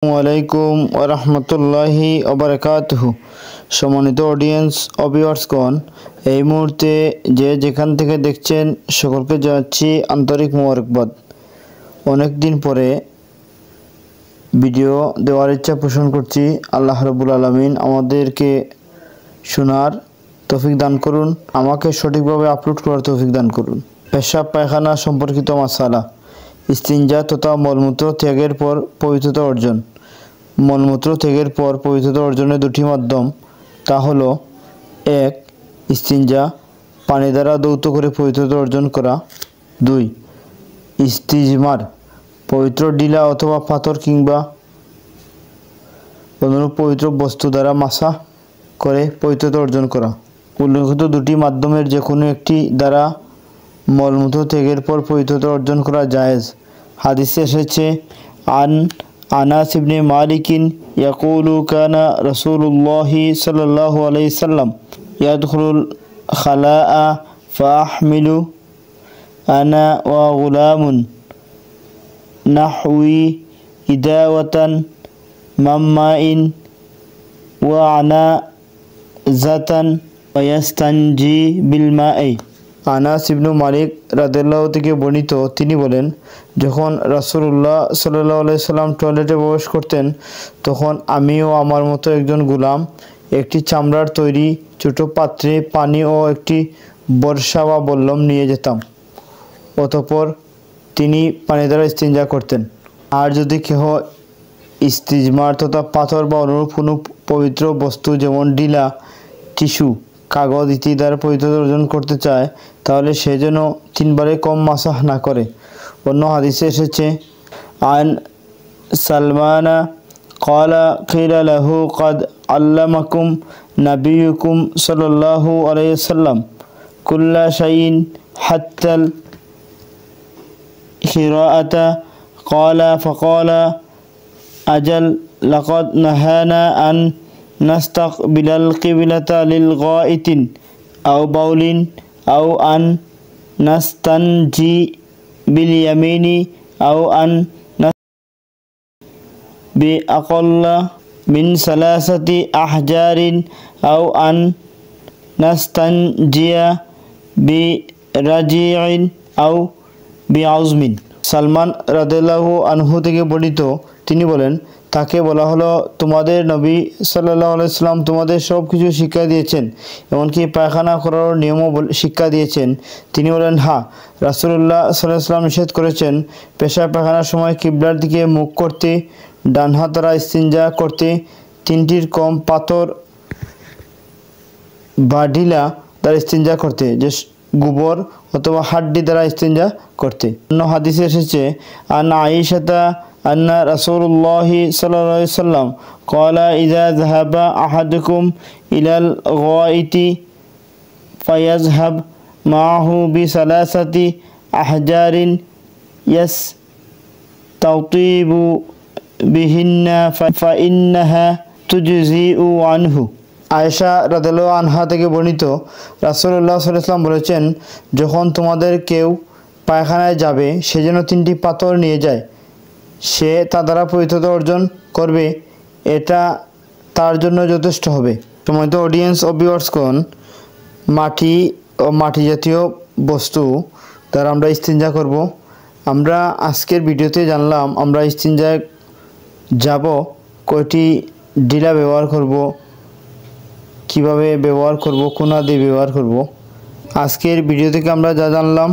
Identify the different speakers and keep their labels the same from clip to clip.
Speaker 1: আসসালামুআলাইকুম ওরহমতুল্লাহি ওবরাকাতুহু। সম্মানিত অডিয়েন্স ও ভিউয়ার্সগণ, এই মুহূর্তে যে যেখান থেকে দেখছেন সকলকে জানাচ্ছি আন্তরিক মোবারকবাদ। অনেক দিন পরে ভিডিও দেওয়ার ইচ্ছা পোষণ করছি। আল্লাহ রাব্বুল আলামিন আমাদেরকে শোনার তৌফিক দান করুন, আমাকে সঠিকভাবে আপলোড করার তৌফিক দান করুন। পেশাব পায়খানা সম্পর্কিত মাসালা, ইস্তিনজা তথা মলমূত্র ত্যাগের পর পবিত্রতা অর্জন। মলমূত্র ত্যাগের পর পবিত্রতা অর্জনের দুটি মাধ্যম, তা হলো 1. ইস্তিনজা, পানি দ্বারা ধৌত করে পবিত্রতা অর্জন করা। 2. ইস্তিজমার, পবিত্র ডিলা অথবা পাথর কিংবা অনুরূপ পবিত্র বস্তু দ্বারা মাসা করে পবিত্রতা অর্জন করা। উল্লেখিত দুটি মাধ্যমের যে কোনো একটি দ্বারা মলমূত্র ত্যাগের পর পবিত্রতা অর্জন করা জায়েজ। হাদিসে এসেছে, আনাস ইবনে মালিকিন ইয়াকুলু কানা রাসূলুল্লাহি সাল্লাল্লাহু আলাইহি সাল্লাম ইয়াদখুলুল খালাআ ফাআহমিলু আনা ওয়া গুলামুন নাহউই ইদাওয়াতান মাম্মাইন ওয়া আনা জাতান ওয়াস্তানজি বিল মাই। আনাস ইবনে মালিক রাদিয়াল্লাহু থেকে বর্ণিত, তিনি বলেন, যখন রাসূলুল্লাহ সাল্লাল্লাহু আলাইহি সাল্লাম টয়লেটে প্রবেশ করতেন, তখন আমিও আমার মতো একজন গোলাম একটি চামড়ার তৈরি ছোট পাত্রে পানি ও একটি বর্ষা বা বল্লম নিয়ে যেতাম। অতঃপর তিনি পানি দ্বারা ইস্তিনজা করতেন। আর যদি কেহ ইস্তিজমার তথা পাথর বা অনুরূপ কোনো পবিত্র বস্তু যেমন ডিলা, টিস্যু, কাগজ ইত্যাদি দ্বারা পবিত্রতা অর্জন করতে চায়, তাহলে সে যেন 3 বারে কম মাসাহ না করে। অন্য হাদিসে এসেছে, আন সালমানা ক্বালা কিলা লাহু ক্বাদ আল্লামাকুম নাবিয়ুকুম সাল্লাল্লাহু আলাইহি ওয়াসাল্লাম কুল্লা শাইইন হাত্তাল খিরাআতা ক্বালা ফাক্বালা আজাল লাকাদ নাহানা আন নাস্তাকবিলাল কিবলাতা লিল গাইতিন আও বাউলিন আও আন নাস্তানজি বিল ইয়ামিনি আও আন বি আকাল্লা মিন সালাসাতি আহজারিন আও আন নাস্তানজিয়া বি রাজিইন আও বি আজমিন। সালমান রাদিয়াল্লাহু আনহু থেকে বর্ণিত, তিনি বলেন, তাকে বলা হলো, তোমাদের নবী সাল্লাল্লাহু আলাইহি সাল্লাম তোমাদের সব কিছু শিক্ষা দিয়েছেন, এমনকি পায়খানা করার নিয়মও শিক্ষা দিয়েছেন। তিনি বলেন, হ্যাঁ, রাসূলুল্লাহ সাল্লাল্লাহু আলাইহি সাল্লাম নিষেধ করেছেন পেশাব পায়খানার সময় কিবলার দিকে মুখ করতে, ডান হাত দ্বারা ইস্তিনজা করতে, 3টির কম পাথর বা ঢিলা দ্বারা ইস্তিনজা করতে, যে গোবর অথবা হাড্ডি দ্বারা ইস্তিনজা করতে। অন্য হাদিসে এসেছে, আন আয়েশাতা আন্না রাসূলুল্লাহি সাল্লাল্লাহু আলাইহি সাল্লাম ক্বালা ইযা যাহাবা আহাদুকুম ইলাল গাইতি ফায়াযহাব মাআহু বিসালাসাতি আহজারিন ইয়াস্তাতিবু বিহিন্না ফাইন্নাহা তুজজিউ আনহু। আয়েশা রাদিয়াল্লাহু আনহা থেকে বর্ণিত, রাসূলুল্লাহ সাল্লাল্লাহু আলাইহি ওয়াসাল্লাম বলেছেন, যখন তোমাদের কেউ পায়খানায় যাবে, সে যেন 3টি পাথর নিয়ে যায়, সে তা দ্বারা পবিত্রতা অর্জন করবে, এটা তার জন্য যথেষ্ট হবে। সম্মানিত অডিয়েন্স ও ভিউয়ার্সগণ, মাটি ও মাটি জাতীয় বস্তু দ্বারা আমরা ইস্তিনজা করব। আমরা আজকের ভিডিওতে জানলাম আমরা ইস্তিনজায় যাব, কয়টি ডিলা ব্যবহার করব, কিভাবে ব্যবহার করব, কোন দিয়ে ব্যবহার করব। আজকের ভিডিও থেকে আমরা যা জানলাম,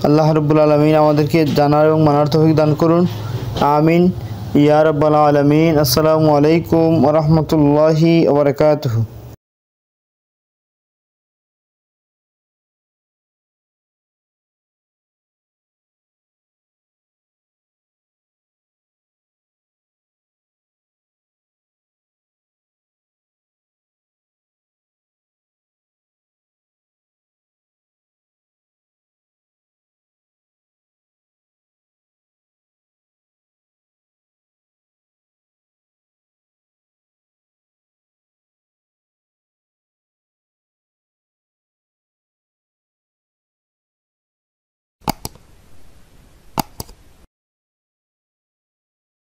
Speaker 1: আল্লাহ রাব্বুল আলামিন আমাদেরকে জানার এবং মানার তৌফিক দান করুন। আমিন ইয়া রাব্বাল আলামিন। আসসালামু আলাইকুম ওয়া রাহমাতুল্লাহি ওয়া বারাকাতুহু।